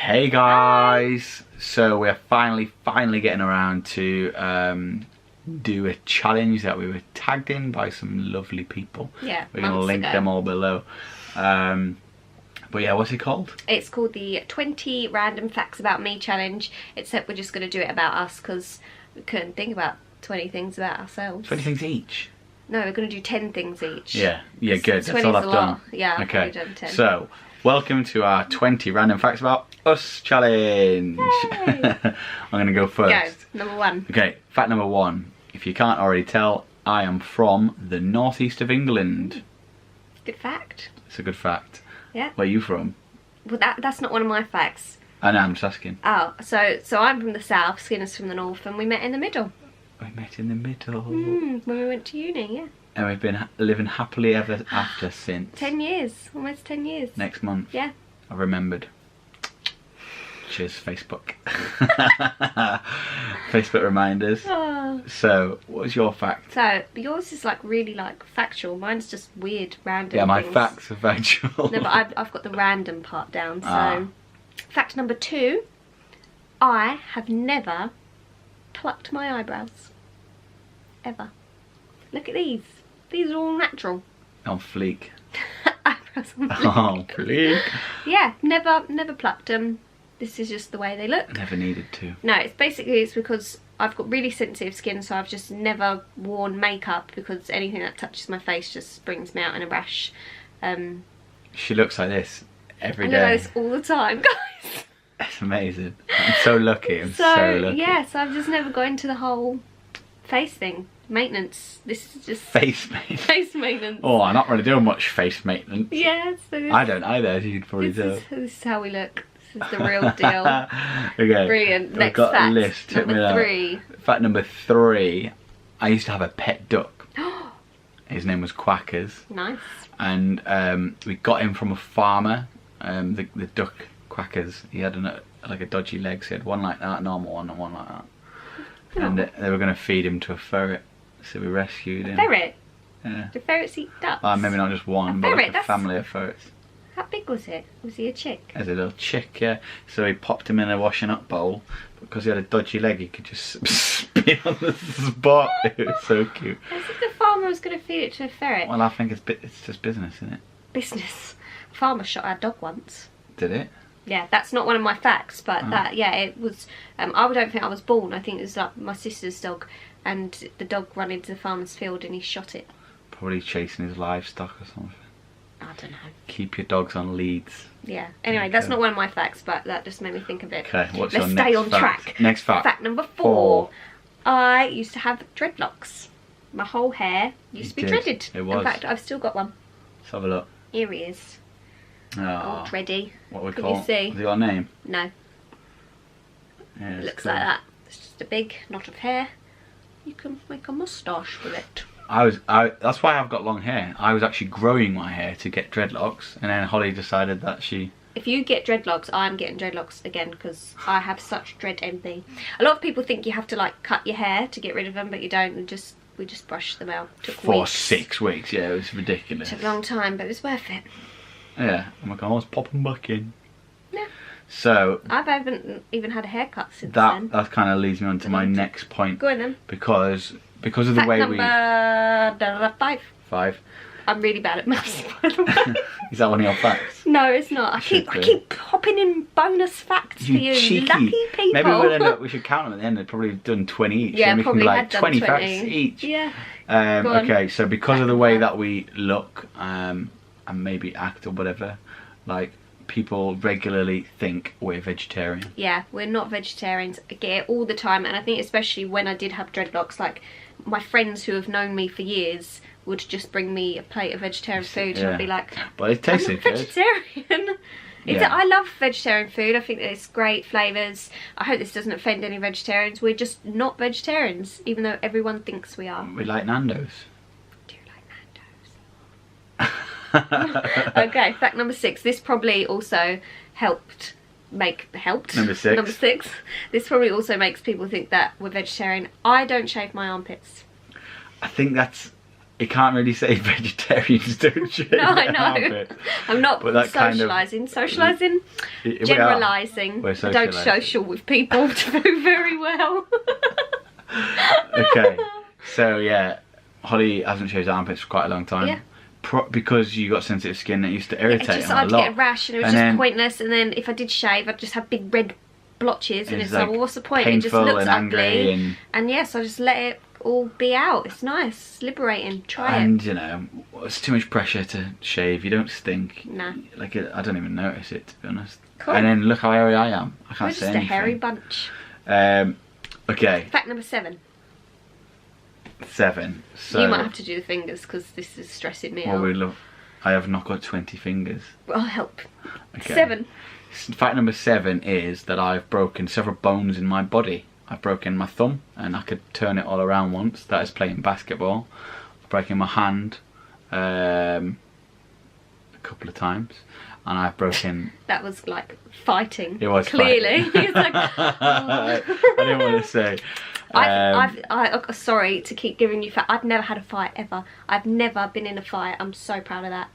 Hey guys! So we're finally getting around to do a challenge that we were tagged in by some lovely people. Yeah, we're going to link them all below. But yeah, what's it called? It's called the 20 Random Facts About Me Challenge, except we're just going to do it about us because we couldn't think about 20 things about ourselves. 20 things each? No, we're going to do 10 things each. Yeah, good. That's all I've done. Yeah, I've okay. done 10. So, welcome to our 20 Random Facts About Us challenge. I'm going to go first. Go, number 1. Okay, fact number 1. If you can't already tell, I am from the northeast of England. Good fact. It's a good fact. Yeah. Where are you from? Well, that's not one of my facts. I know, I'm just asking. Oh, so I'm from the south, Skinner's from the north, and we met in the middle. We met in the middle. When we went to uni, yeah. And we've been living happily ever after since. 10 years, almost 10 years. Next month. Yeah. I remembered. Cheers, Facebook. Facebook reminders. Oh. So, what was your fact? So, yours is like really like factual. Mine's just weird, random Yeah, my things. facts are factual. No, but I've got the random part down. So, fact number 2. I have never plucked my eyebrows. Ever. Look at these. These are all natural. On fleek. Eyebrows on fleek. On fleek. Yeah, never plucked them. This is just the way they look. Never needed to. No, it's because I've got really sensitive skin, so I've just never worn makeup because anything that touches my face just brings me out in a rash. She looks like this every I day. look like this all the time, guys. That's amazing. I'm so lucky. I'm so lucky. Yeah, so I've just never got into the whole face thing. Maintenance. This is just face maintenance. face maintenance. Oh, I'm not really doing much face maintenance. Yeah, so I don't either, as you could probably tell. This is how we look. This is the real deal. Okay. Brilliant. I've Next got fact. a list. Number 3. Fact number 3. I used to have a pet duck. His name was Quackers. Nice. And we got him from a farmer. The duck Quackers. He had like a dodgy leg, so he had one like that, a normal one, and one like that. Oh. And they were going to feed him to a ferret, so we rescued him. Ferret? Yeah. Do ferrets eat ducks? Maybe not just one, A but ferret, like a family of ferrets. How big was it? Was he a chick? As a little chick, yeah. So he popped him in a washing up bowl. Because he had a dodgy leg, he could just spin on the spot. It was so cute. I said the farmer was going to feed it to a ferret. Well, I think it's just business, isn't it? Business. Farmer shot our dog once. Did it? Yeah, that's not one of my facts, but it was. I don't think I was born. I think it was like my sister's dog, and the dog ran into the farmer's field and he shot it. Probably chasing his livestock or something. I don't know. Keep your dogs on leads. Yeah. Anyway, that's not one of my facts, but that just made me think of it. Okay, what's Let's your stay next on fact? track. Next fact. Fact number 4. I used to have dreadlocks. My whole hair used to be dreaded. It was. In fact, I've still got one. Let's have a look. Here he is. Oh, All dready. what we Can call you see? Has he got a name? No. Yeah, It looks like that. It's just a big knot of hair. You can make a moustache with it. That's why I've got long hair. I was actually growing my hair to get dreadlocks, and then Holly decided that she... If you get dreadlocks, I'm getting dreadlocks again because I have such dread envy. A lot of people think you have to like cut your hair to get rid of them, but you don't. We just brush them out. Took For weeks. 6 weeks, yeah, it was ridiculous. Took a long time, but it was worth it. Yeah, I'm like, I was popping back in. Yeah. So I haven't even had a haircut since then. that kind of leads me on to my next point. Go on then. Because of the Fact way number 5. 5. I'm really bad at maths, by the way. Is that one of your facts? No, it's not. I keep popping in bonus facts for you cheeky. lucky people. Maybe we should count them at the end. They've probably done 20 each. Yeah, then we probably can be had like done 20 facts 20. each. Yeah. Okay, so because of the way that we look and maybe act or whatever, like people regularly think we're vegetarian. Yeah, we're not vegetarians. I get it all the time, and I think especially when I did have dreadlocks, like my friends who have known me for years would just bring me a plate of vegetarian food and I'd be like, but it tasted I'm not vegetarian. I love vegetarian food. I think that it's great flavours. I hope this doesn't offend any vegetarians. We're just not vegetarians, even though everyone thinks we are. We like Nando's. Do you like Nando's? Okay, fact number 6. This probably also helped. Number 6. This probably also makes people think that we're vegetarian. I don't shave my armpits. I think that's you can't really say vegetarians don't shave. No, I know. I'm not socialising. Socialising? Generalising. We're I don't social with people do very well. Okay. So, yeah. Holly hasn't shaved her armpits for quite a long time. Yeah. Because you got sensitive skin, it used to irritate her a I'd lot. get a rash and it was just pointless. And then if I did shave, I'd just have big red blotches. And it's like, well, what's the point? It just looks ugly. And yes, I just let it all be out. It's nice. It's liberating. Try it. And, you know, it's too much pressure to shave. You don't stink. Nah. Like, I don't even notice it, to be honest. Cool. And then look how hairy I am. I can't say anything. We're just a hairy bunch. Okay. Fact number 7. 7. So you might have to do the fingers because this is stressing me out. I have not got 20 fingers. Well, I'll help. Okay. 7. Fact number 7 is that I've broken several bones in my body. I've broken my thumb and I could turn it all around once. That is playing basketball. I've broken my hand a couple of times. And I've broken... That was like fighting. It was clearly. Fighting. Like, I didn't want to say. Sorry to keep giving you I've never had a fight ever. I've never been in a fight. I'm so proud of that.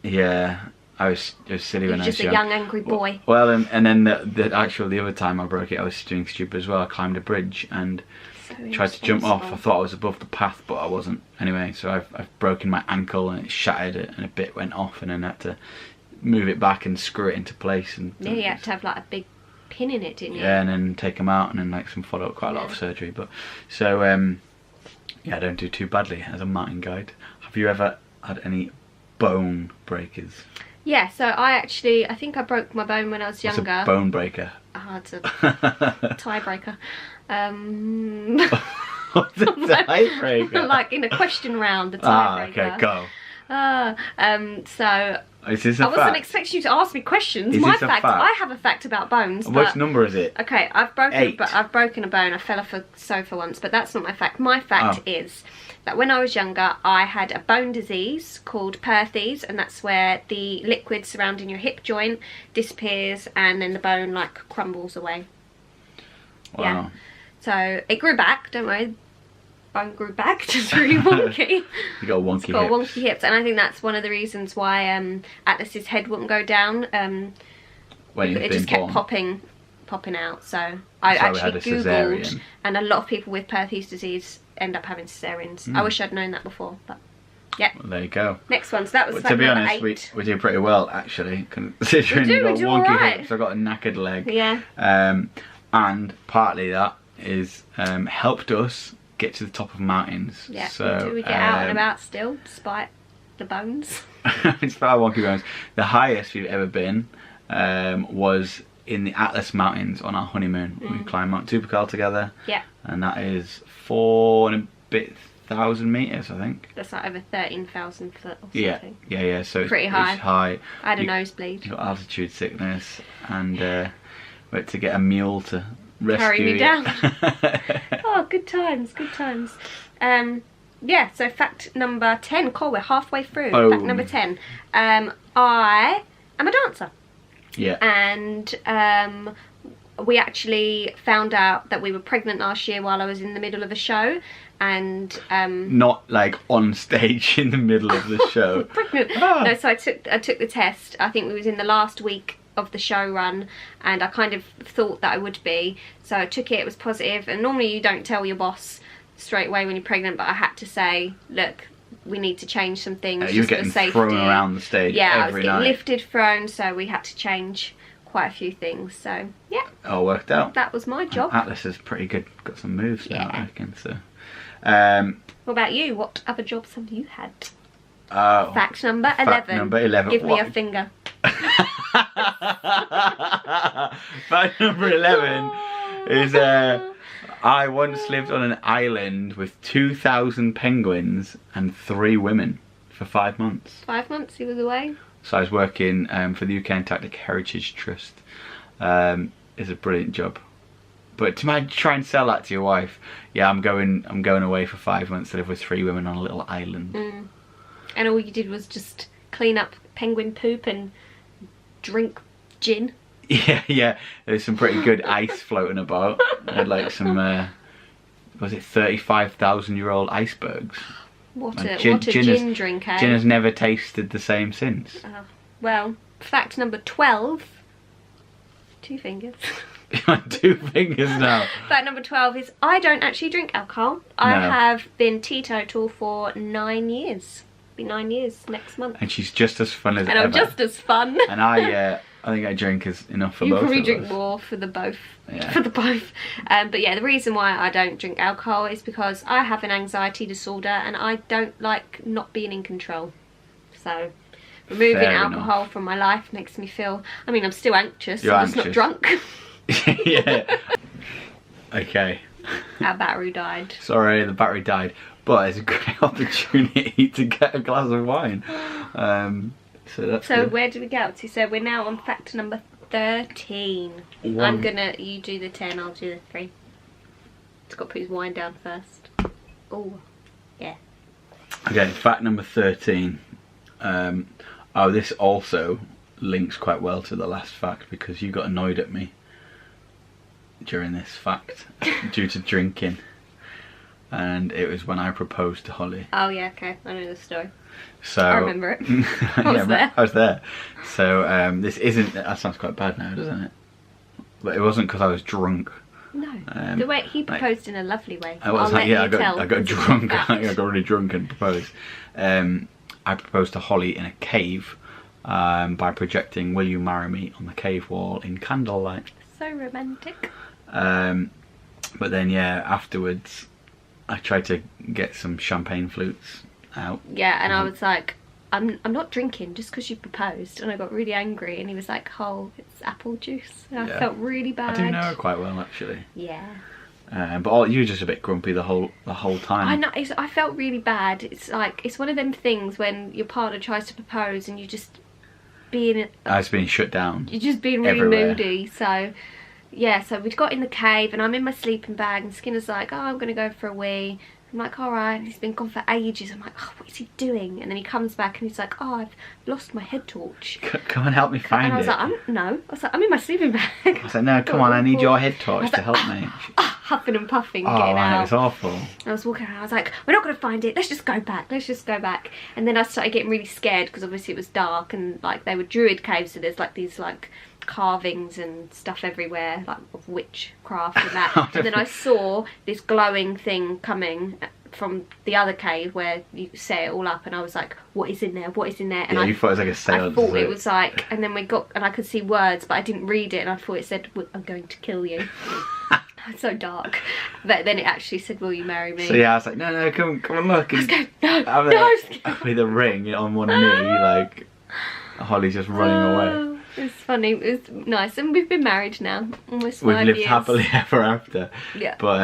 Yeah, it was silly when I was just a young angry boy. Well, and then the other time I broke it, I was doing stupid as well. I climbed a bridge and tried to jump off. I thought I was above the path, but I wasn't. Anyway, so I've broken my ankle and it shattered it, and a bit went off, and then I had to move it back and screw it into place. And yeah, you had to have like a big pin in it, didn't you? Yeah, and then take them out, and then like some follow-up, quite a lot of surgery. But so yeah, I don't do too badly as a mountain guide. Have you ever had any bone breakers? Yeah, so I think I broke my bone when I was younger. What's a bone breaker? It's a tiebreaker. What's a tiebreaker? Like in a question round, the tiebreaker. Okay, go. So is this I wasn't expecting you to ask me questions. Is this a fact? I have a fact about bones. Which number is it? Okay, I've broken a bone. I fell off a sofa once, but that's not my fact. My fact is that when I was younger, I had a bone disease called Perthes, and that's where the liquid surrounding your hip joint disappears, and then the bone like crumbles away. Wow. Yeah. So it grew back. Don't worry. Bone grew back, just really wonky. You got wonky got wonky hips, and I think that's one of the reasons why Atlas's head wouldn't go down. When it just kept popping out. So I actually googled, and a lot of people with Perthes disease end up having cesareans. I wish I'd known that before, but yeah. Well, there you go. Next one. So that was well, to be honest, we do pretty well actually, considering you got wonky hips. I've got a knackered leg. Yeah. And partly that is helped us get to the top of mountains. Yeah, so we get out and about still, despite the bones. Despite our wonky bones. The highest we've ever been was in the Atlas Mountains on our honeymoon. We climbed Mount Tupacol together. Yeah. And that is 4,000 meters, I think. That's like over 13,000 foot or something. Yeah. So pretty high. It's high. I had a nosebleed. You got altitude sickness, and we had to get a mule to rescue carry me down. Oh, good times. Yeah, so fact number 10. Cool, we're halfway through. Fact number 10. I am a dancer. Yeah. And we actually found out that we were pregnant last year while I was in the middle of a show. And not like on stage in the middle of the show. Pregnant. No, so I took the test. I think it was in the last week of the show run, and I kind of thought that I would be, so I took it. It was positive, and normally you don't tell your boss straight away when you're pregnant, but I had to say, look, we need to change some things. You were getting thrown around the stage every night. I was getting lifted, thrown, so we had to change quite a few things. So yeah, all worked out. That was my job. Atlas is pretty good, got some moves now, I reckon. So what about you? What other jobs have you had? Fact number 11. Give me a finger. Fact number 11 is I once lived on an island with 2,000 penguins and 3 women for 5 months. 5 months he was away? So I was working for the UK Antarctic Heritage Trust. It's a brilliant job. But to try and sell that to your wife, yeah, I'm going away for 5 months to live with 3 women on a little island. And all you did was just clean up penguin poop and drink gin. Yeah. There's some pretty good ice floating about. I had like some, was it 35,000-year-old icebergs? What And a gin drink, eh? Gin has never tasted the same since. Well, fact number 12. 2 fingers. You're on 2 fingers now. Fact number 12 is I don't actually drink alcohol. I have been teetotal for 9 years. Be 9 years next month. And she's just as fun as ever. And I'm just as fun. And I think I drink is enough for both of us. You probably drink more for the both. Yeah. For the both. But yeah, the reason why I don't drink alcohol is because I have an anxiety disorder and I don't like not being in control. So removing alcohol from my life makes me feel, I mean, I'm still anxious. I'm just not drunk. Yeah. Okay. Our battery died. Sorry, the battery died. But it's a great opportunity to get a glass of wine. So that's good. Where do we go to? So we're now on fact number 13. You do the 10, I'll do the 3. He's got to put his wine down first. Oh, yeah. Okay, fact number 13. This also links quite well to the last fact because you got annoyed at me during this fact due to drinking. And it was when I proposed to Holly. Oh yeah, okay, I know the story. So I remember it. I was there. So this isn't. That sounds quite bad now, doesn't it? But it wasn't because I was drunk. No, the way he proposed in a lovely way. I got drunk. I got really drunk and proposed. I proposed to Holly in a cave by projecting "Will you marry me" on the cave wall in candlelight. So romantic. But then afterwards, I tried to get some champagne flutes out. Yeah, and I was like, I'm not drinking just because you proposed. And I got really angry and he was like, oh, it's apple juice. And I felt really bad. I do know her quite well, actually. Yeah. But you were just a bit grumpy the whole time. I know. I felt really bad. It's like, it's one of them things when your partner tries to propose and you just I was being shut down. You're just being really moody. So yeah, so we'd got in the cave and I'm in my sleeping bag and Skinner's like, oh, I'm going to go for a wee. I'm like, alright, he's been gone for ages. I'm like, oh, what is he doing? And then he comes back and he's like, oh, I've lost my head torch. Come and help me find it. And I was like, I'm in my sleeping bag. I was like, no, come on, I need your head torch to help me. Huffing and puffing, getting out. It was awful. I was walking around, I was like, we're not going to find it, let's just go back. And then I started getting really scared because obviously it was dark and like they were druid caves, so there's like these like carvings and stuff everywhere, like of witchcraft and that. And then I saw this glowing thing coming from the other cave where you set it all up, and I was like, what is in there, and you thought it was like a seance. I thought it was like, and then we got, and I could see words but I didn't read it, and I thought it said, I'm going to kill you. So dark. But then it actually said, will you marry me? So yeah, I was like, no, come on, look. I was going, no. With a ring on one knee, like Holly's just running away. It's funny, it was nice, and we've been married now, almost 5 We've lived years. happily ever after. Yeah. But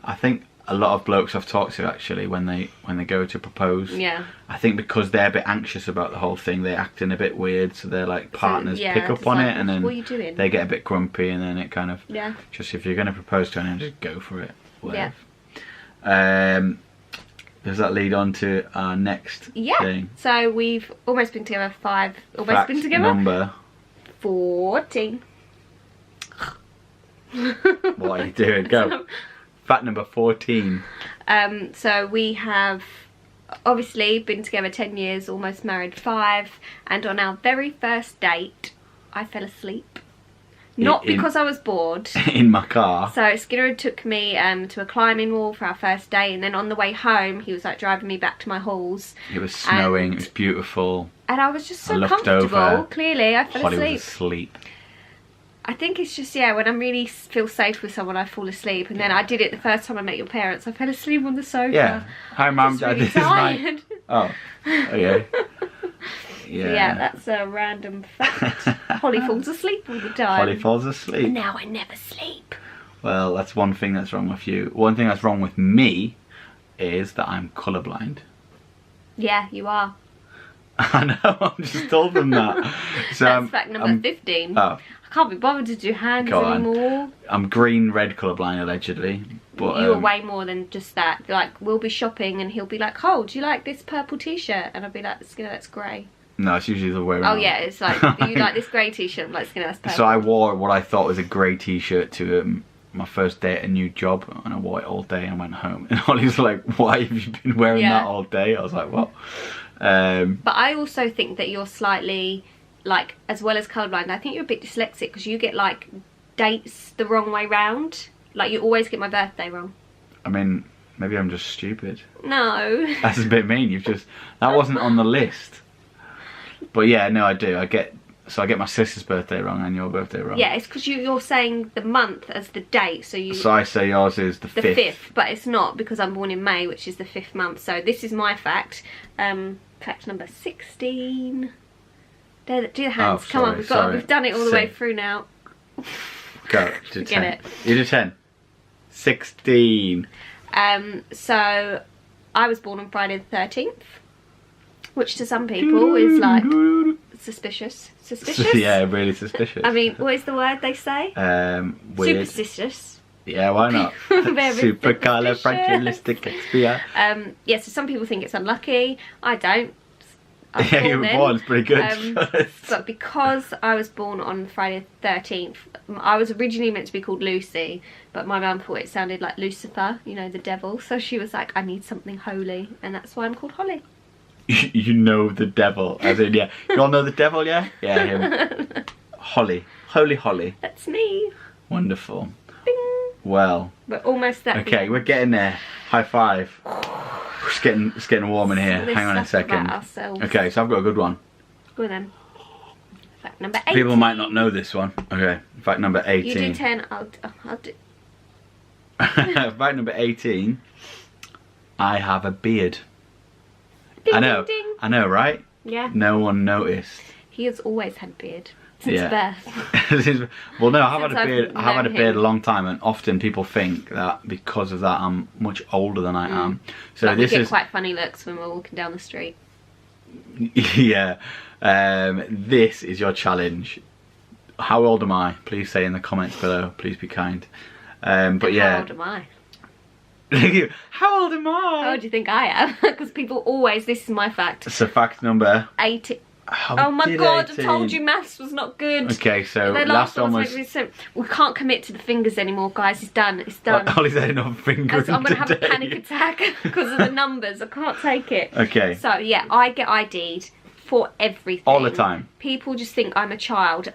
I think a lot of blokes I've talked to actually, when they go to propose, I think because they're a bit anxious about the whole thing, they're acting a bit weird, so their like partners pick up on it, and then what are you doing? They get a bit grumpy, and then it kind of just, if you're going to propose to anyone, just go for it. Whatever. Yeah. Does that lead on to our next thing? So we've almost been together Fact number 14. What are you doing? Go. Fact number 14. So we have obviously been together 10 years, almost married 5, and on our very first date I fell asleep. Not because I was bored. In my car. So Skinner took me to a climbing wall for our first day, and then on the way home he was like driving me back to my halls. It was snowing, it was beautiful. And I was just so comfortable. Clearly I fell asleep. Holly was asleep. I think it's just, when I really feel safe with someone I fall asleep, and then I did it the first time I met your parents. I fell asleep on the sofa. Yeah. Hi Mum, Dad, this is my... Oh, okay. Yeah. So yeah, that's a random fact. Holly falls asleep all the time. Holly falls asleep. And now I never sleep. Well, that's one thing that's wrong with you. One thing that's wrong with me is that I'm colourblind. Yeah, you are. I know, I just told them that. So that's fact number 15. Oh. I can't be bothered to do hands anymore. I'm green-red colourblind, allegedly. But you are way more than just that. Like, we'll be shopping and he'll be like, oh, do you like this purple t-shirt? And I'll be like, Skinner, that's grey. No, it's usually the way around. Oh yeah, it's like, you like this grey t-shirt? I'm like, Skinner, that's purple. So I wore what I thought was a grey t-shirt to my first day at a new job, and I wore it all day and went home. And Holly's like, why have you been wearing that all day? I was like, what? But I also think that you're slightly, like, as well as colourblind, I think you're a bit dyslexic because you get, like, dates the wrong way round. Like, you always get my birthday wrong. I mean, maybe I'm just stupid. No. That's a bit mean. That wasn't on the list. But yeah, no, I do. I get my sister's birthday wrong and your birthday wrong. Yeah, it's because you're saying the month as the date, so I say yours is the 5th. The 5th, but it's not because I'm born in May, which is the 5th month. So this is my fact. Fact number 16. Do the hands. Come on, we've done it all the way through now. Go to 10. It. You do 10. 16. So I was born on Friday the 13th, which to some people is like suspicious. Suspicious? Yeah, really suspicious. I mean, what is the word they say? Weird. Superstitious. Yeah, why not? Supercalifragilisticexpialidocious. Yeah, so some people think it's unlucky. I don't. Yeah, you were born, it's pretty good. But because I was born on Friday the 13th, I was originally meant to be called Lucy, but my mum thought it sounded like Lucifer, you know, the devil. So she was like, I need something holy, and that's why I'm called Holly. You know the devil, as in, yeah. You all know the devil, yeah? Yeah, him. Holly. Holy Holly. That's me. Wonderful. Bing. Well. We're almost there. Okay, we're getting there. High five. It's getting warm in here. Hang on a second. Okay, so I've got a good one. Go on then. Fact number 18. People might not know this one. Okay, fact number 18. You do 10, I'll do... Fact number 18. I have a beard. Ding, I know. Ding, ding. I know, right? Yeah. No one noticed. He has always had a beard. Since birth. Well, no, I've had a beard. I have had a beard a long time, and often people think that because of that I'm much older than I am. So like this we get is quite funny looks when we're walking down the street. Yeah. This is your challenge. How old am I? Please say in the comments below. Please be kind. But yeah. How old am I? How old am I? How old do you think I am? Because people always. This is my fact. So fact number 18. Oh my god, 18. I told you maths was not good. Okay, so last one was... We can't commit to the fingers anymore, guys. It's done. It's done. Ollie's had enough fingers. I'm going to have a panic attack because of the numbers. I can't take it. Okay. So, yeah, I get ID'd for everything. All the time. People just think I'm a child.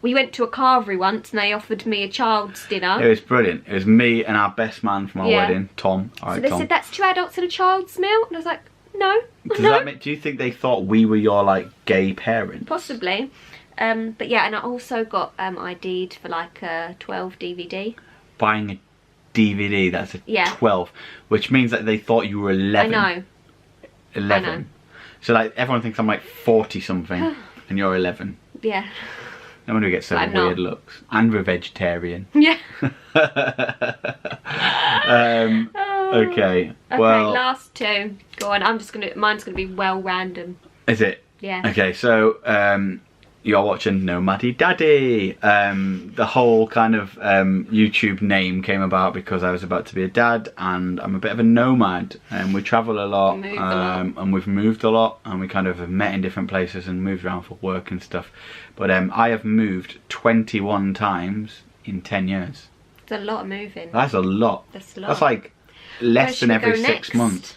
We went to a carvery once and they offered me a child's dinner. It was brilliant. It was me and our best man from our wedding, Tom. All right, so they said, that's 2 adults and a child's meal? And I was like, no. Do you think they thought we were your, like, gay parents? Possibly. But yeah, and I also got ID'd for like a 12 DVD. Buying a DVD, that's a 12. Which means that they thought you were 11. I know. 11. I know. So like everyone thinks I'm like 40 something and you're 11. Yeah. No wonder we get so weird looks. And we're vegetarian. Yeah. Okay. Well, last 2. Go on. Mine's gonna be well random. Is it? Yeah. Okay, so you're watching NomadiDaddy. The whole kind of YouTube name came about because I was about to be a dad, and I'm a bit of a nomad, and we travel a lot, and we've moved a lot, and we kind of have met in different places and moved around for work and stuff. But I have moved 21 times in 10 years. It's a lot of moving. That's a lot. That's a lot. That's like less than every 6 months.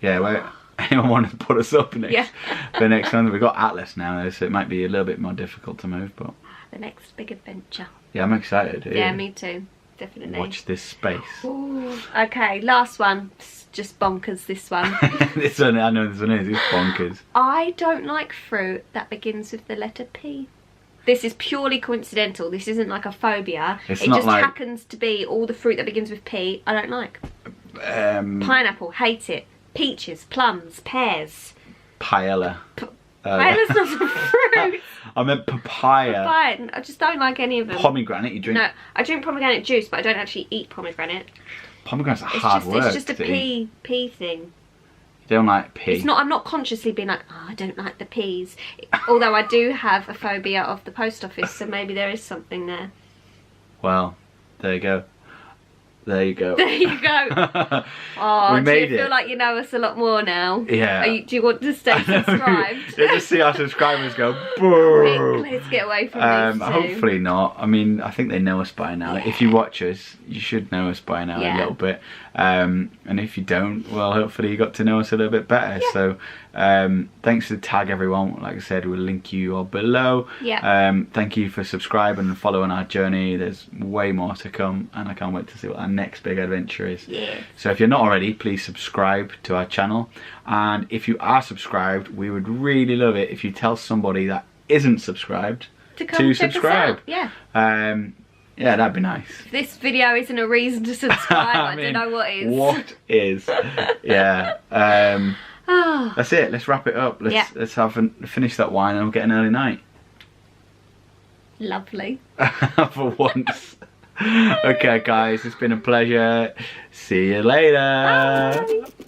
Yeah, where anyone want to put us up next? The next month. We've got Atlas now, so it might be a little bit more difficult to move, but the next big adventure. Yeah, I'm excited. Yeah, me too. Definitely. Watch this space. Ooh. Okay, last one. It's just bonkers, this one. This one, I know this one is. It's bonkers. I don't like fruit that begins with the letter P. This is purely coincidental. This isn't like a phobia. It just happens to be all the fruit that begins with P I don't like. Pineapple, hate it. Peaches, plums, pears. Paella. Paella's not a fruit. I meant papaya. Papaya. I just don't like any of them. Pomegranate, you drink? No, I drink pomegranate juice, but I don't actually eat pomegranate. Pomegranate's hard work. It's just a pea thing. You don't like pea? It's not. I'm not consciously being like, oh, I don't like the peas. Although I do have a phobia of the post office, so maybe there is something there. Well, there you go. There you go. There you go. Oh, we made do you feel like you know us a lot more now? Yeah. Do you want to stay subscribed? Yeah, just see our subscribers go, boo. Quick, let's get away from these two. Hopefully not. I mean, I think they know us by now. Yeah. If you watch us, you should know us by now a little bit. And if you don't, well, hopefully you got to know us a little bit better. Yeah. So thanks for the tag, everyone. Like I said, we'll link you all below. Yeah. Thank you for subscribing and following our journey. There's way more to come, and I can't wait to see what our next big adventure is. Yeah. So if you're not already, please subscribe to our channel. And if you are subscribed, we would really love it if you tell somebody that isn't subscribed to subscribe. Yeah. Yeah, that'd be nice. If this video isn't a reason to subscribe, I don't know what is. What is? Yeah. That's it. Let's wrap it up. Let's finish that wine and we'll get an early night. Lovely. For once. Okay, guys, it's been a pleasure. See you later. Bye.